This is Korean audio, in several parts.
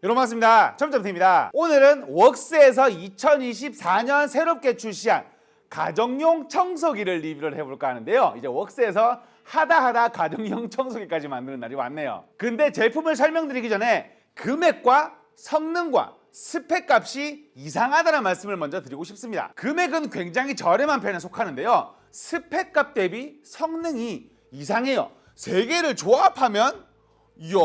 여러분 반갑습니다. 점점팀입니다. 오늘은 웍스에서 2024년 새롭게 출시한 가정용 청소기를 리뷰를 해볼까 하는데요. 이제 웍스에서 하다 가정용 청소기까지 만드는 날이 왔네요. 근데 제품을 설명드리기 전에 금액과 성능과 스펙 값이 이상하다는 말씀을 먼저 드리고 싶습니다. 금액은 굉장히 저렴한 편에 속하는데요. 스펙 값 대비 성능이 이상해요. 세 개를 조합하면 이야,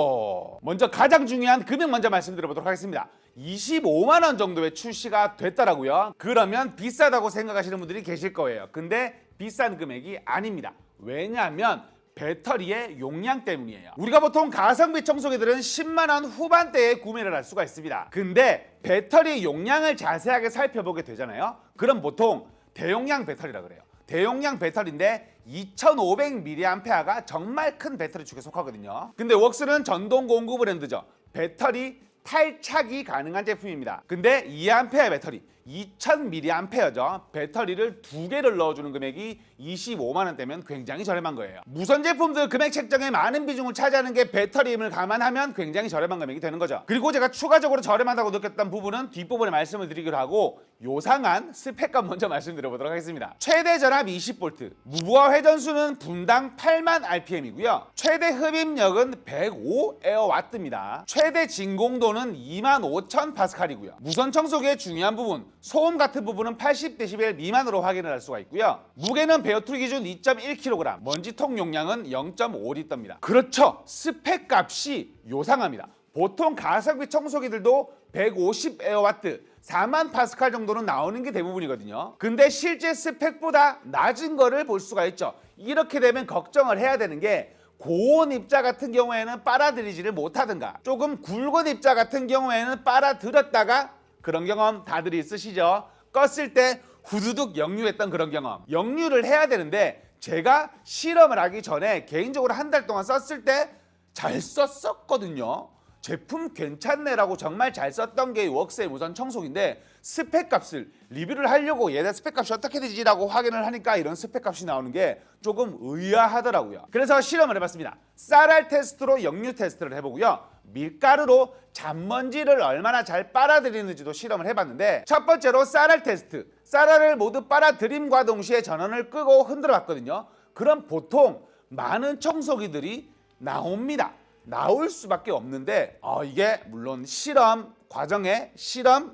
먼저 가장 중요한 금액 먼저 말씀드려보도록 하겠습니다. 25만 원 정도에 출시가 됐더라고요. 그러면 비싸다고 생각하시는 분들이 계실 거예요. 근데 비싼 금액이 아닙니다. 왜냐하면 배터리의 용량 때문이에요. 우리가 보통 가성비 청소기들은 10만 원 후반대에 구매를 할 수가 있습니다. 근데 배터리 용량을 자세하게 살펴보게 되잖아요. 그럼 보통 대용량 배터리라 그래요. 대용량 배터리인데 2500mAh가 정말 큰 배터리 축에 속하거든요. 근데 웍스는 전동 공구 브랜드죠. 배터리 탈착이 가능한 제품입니다. 근데 2A 배터리 2000mAh죠. 배터리를 2개를 넣어주는 금액이 25만 원대면 굉장히 저렴한 거예요. 무선 제품들 금액 책정에 많은 비중을 차지하는 게 배터리임을 감안하면 굉장히 저렴한 금액이 되는 거죠. 그리고 제가 추가적으로 저렴하다고 느꼈던 부분은 뒷부분에 말씀을 드리기로 하고 요상한 스펙값 먼저 말씀드려보도록 하겠습니다. 최대 전압 20V, 무브와 회전수는 분당 8만 RPM이고요. 최대 흡입력은 105에어와트입니다. 최대 진공도는 25,000파스칼이고요. 무선 청소기의 중요한 부분, 소음 같은 부분은 80dB 미만으로 확인을 할 수가 있고요. 무게는 베어투리 기준 2.1kg, 먼지통 용량은 0.5L입니다. 그렇죠. 스펙 값이 요상합니다. 보통 가성비 청소기들도 150에어와트, 4만 파스칼 정도는 나오는 게 대부분이거든요. 근데 실제 스펙보다 낮은 거를 볼 수가 있죠. 이렇게 되면 걱정을 해야 되는 게 고온 입자 같은 경우에는 빨아들이지를 못하든가 조금 굵은 입자 같은 경우에는 빨아들였다가 그런 경험 다들 있으시죠? 껐을 때 후두둑 역류했던 그런 경험. 역류를 해야 되는데 제가 실험을 하기 전에 개인적으로 한 달 동안 썼을 때 잘 썼었거든요. 제품 괜찮네라고 정말 잘 썼던 게 웍스의 무선 청소기인데 스펙 값을 리뷰를 하려고 얘네 스펙 값이 어떻게 되지라고 확인을 하니까 이런 스펙 값이 나오는 게 조금 의아하더라고요. 그래서 실험을 해봤습니다. 쌀알 테스트로 역류 테스트를 해보고요. 밀가루로 잔먼지를 얼마나 잘 빨아들이는지도 실험을 해봤는데 첫 번째로 쌀알 테스트. 쌀알을 모두 빨아들임과 동시에 전원을 끄고 흔들어 봤거든요. 그럼 보통 많은 청소기들이 나옵니다. 나올 수밖에 없는데 이게 물론 실험 과정에 실험을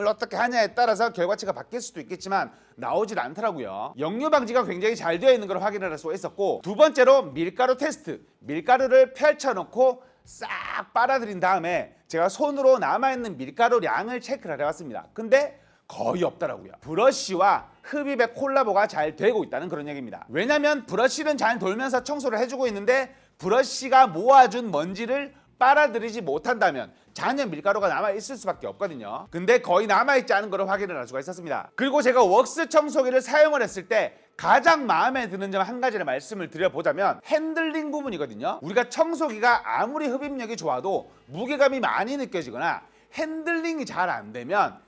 어떻게 하냐에 따라서 결과치가 바뀔 수도 있겠지만 나오질 않더라고요. 역류 방지가 굉장히 잘 되어 있는 걸 확인을 할 수가 있었고, 두 번째로 밀가루 테스트. 밀가루를 펼쳐놓고 싹 빨아들인 다음에 제가 손으로 남아있는 밀가루량을 체크를 해봤습니다. 근데 거의 없더라고요. 브러쉬와 흡입의 콜라보가 잘 되고 있다는 그런 얘기입니다. 왜냐면 브러쉬는 잘 돌면서 청소를 해주고 있는데 브러쉬가 모아준 먼지를 빨아들이지 못한다면 잔여 밀가루가 남아있을 수밖에 없거든요. 근데 거의 남아있지 않은 걸 확인을 할 수가 있었습니다. 그리고 제가 웍스 청소기를 사용을 했을 때 가장 마음에 드는 점 한 가지를 말씀을 드려보자면 핸들링 부분이거든요. 우리가 청소기가 아무리 흡입력이 좋아도 무게감이 많이 느껴지거나 핸들링이 잘 안 되면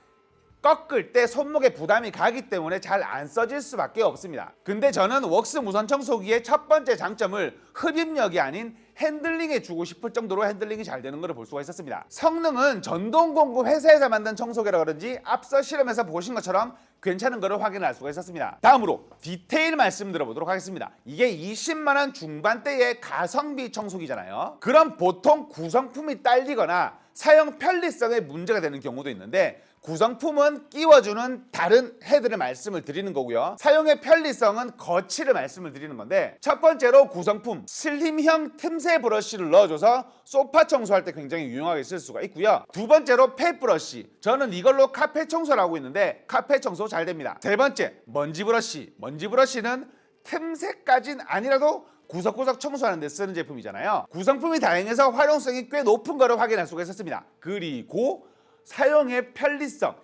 꺾을 때 손목에 부담이 가기 때문에 잘 안 써질 수밖에 없습니다. 근데 저는 웍스 무선 청소기의 첫 번째 장점을 흡입력이 아닌 핸들링에 주고 싶을 정도로 핸들링이 잘 되는 것을 볼 수가 있었습니다. 성능은 전동공구 회사에서 만든 청소기라 그런지 앞서 실험에서 보신 것처럼 괜찮은 것을 확인할 수가 있었습니다. 다음으로 디테일 말씀드려보도록 하겠습니다. 이게 20만 원 중반대의 가성비 청소기잖아요. 그럼 보통 구성품이 딸리거나 사용 편리성에 문제가 되는 경우도 있는데 구성품은 끼워주는 다른 헤드를 말씀을 드리는 거고요. 사용의 편리성은 거치를 말씀을 드리는 건데 첫 번째로 구성품 슬림형 틈새 브러쉬를 넣어줘서 소파 청소할 때 굉장히 유용하게 쓸 수가 있고요. 두 번째로 펫 브러쉬. 저는 이걸로 카페 청소를 하고 있는데 카페 청소 잘 됩니다. 세 번째 먼지 브러쉬. 먼지 브러쉬는 틈새까진 아니라도 구석구석 청소하는 데 쓰는 제품이잖아요. 구성품이 다양해서 활용성이 꽤 높은 거를 확인할 수가 있었습니다. 그리고 사용의 편리성,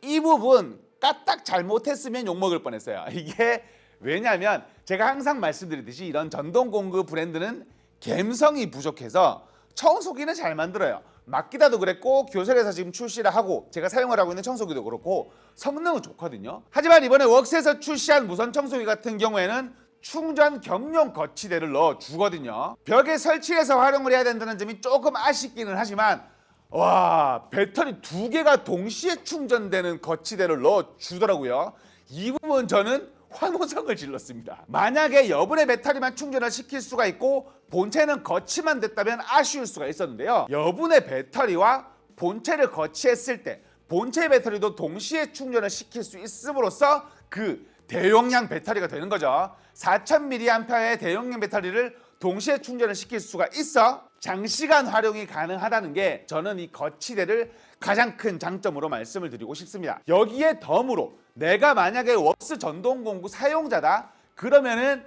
이 부분 까딱 잘못했으면 욕먹을 뻔했어요. 이게 왜냐하면 제가 항상 말씀드리듯이 이런 전동공구 브랜드는 감성이 부족해서 청소기는 잘 만들어요. 마키다도 그랬고 교설에서 지금 출시를 하고 제가 사용을 하고 있는 청소기도 그렇고 성능은 좋거든요. 하지만 이번에 웍스에서 출시한 무선 청소기 같은 경우에는 충전 겸용 거치대를 넣어 주거든요. 벽에 설치해서 활용을 해야 된다는 점이 조금 아쉽기는 하지만 와, 배터리 두 개가 동시에 충전되는 거치대를 넣어 주더라고요. 이 부분 저는 환호성을 질렀습니다. 만약에 여분의 배터리만 충전을 시킬 수가 있고 본체는 거치만 됐다면 아쉬울 수가 있었는데요. 여분의 배터리와 본체를 거치했을 때 본체 배터리도 동시에 충전을 시킬 수 있음으로써 그 대용량 배터리가 되는 거죠. 4000mAh의 대용량 배터리를 동시에 충전을 시킬 수가 있어 장시간 활용이 가능하다는 게 저는 이 거치대를 가장 큰 장점으로 말씀을 드리고 싶습니다. 여기에 덤으로 내가 만약에 웍스 전동공구 사용자다 그러면은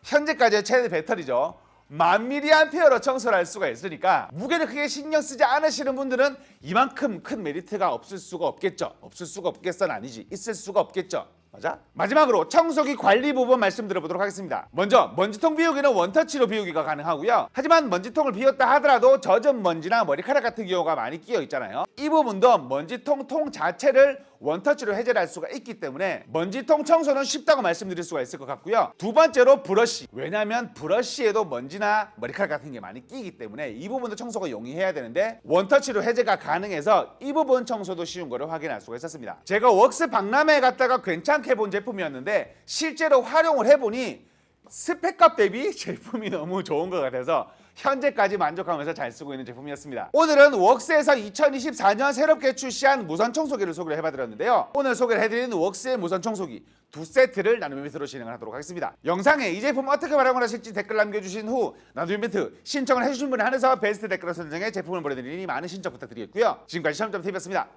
현재까지의 최대 배터리죠. 1000mAh로 청소를 할 수가 있으니까 무게를 크게 신경 쓰지 않으시는 분들은 이만큼 큰 메리트가 없을 수가 없겠죠. 없을 수가 없겠어는 아니지. 있을 수가 없겠죠. 맞아? 마지막으로 청소기 관리 부분 말씀드려보도록 하겠습니다. 먼저 먼지통 비우기는 원터치로 비우기가 가능하고요. 하지만 먼지통을 비웠다 하더라도 젖은 먼지나 머리카락 같은 경우가 많이 끼어 있잖아요. 이 부분도 먼지통 통 자체를 원터치로 해제를 할 수가 있기 때문에 먼지통 청소는 쉽다고 말씀드릴 수가 있을 것 같고요. 두 번째로 브러쉬. 왜냐하면 브러쉬에도 먼지나 머리카락 같은 게 많이 끼기 때문에 이 부분도 청소가 용이해야 되는데 원터치로 해제가 가능해서 이 부분 청소도 쉬운 거를 확인할 수가 있었습니다. 제가 웍스 박람회에 갔다가 괜찮게 본 제품이었는데 실제로 활용을 해보니 스펙값 대비 제품이 너무 좋은 것 같아서 현재까지 만족하면서 잘 쓰고 있는 제품이었습니다. 오늘은 웍스에서 2024년 새롭게 출시한 무선 청소기를 소개를 해봐드렸는데요. 오늘 소개를 해드리는 웍스의 무선 청소기 두 세트를 나눔 이벤트로 진행을 하도록 하겠습니다. 영상에 이 제품 어떻게 활용을 하실지 댓글 남겨주신 후 나눔 이벤트 신청을 해주신 분에 한해서 베스트 댓글을 선정해 제품을 보내드리니 많은 신청 부탁드리겠고요. 지금까지 시험점TV였습니다.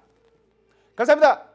감사합니다.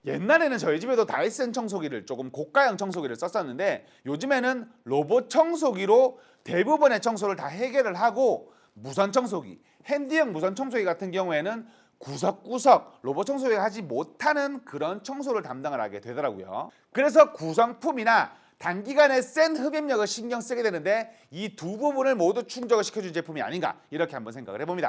옛날에는 저희 집에도 다이슨 청소기를 조금 고가형 청소기를 썼었는데 요즘에는 로봇 청소기로 대부분의 청소를 다 해결을 하고 무선 청소기, 핸디형 무선 청소기 같은 경우에는 구석구석 로봇 청소기가 하지 못하는 그런 청소를 담당을 하게 되더라고요. 그래서 구성품이나 단기간에 센 흡입력을 신경 쓰게 되는데 이 두 부분을 모두 충족을 시켜준 제품이 아닌가 이렇게 한번 생각을 해봅니다.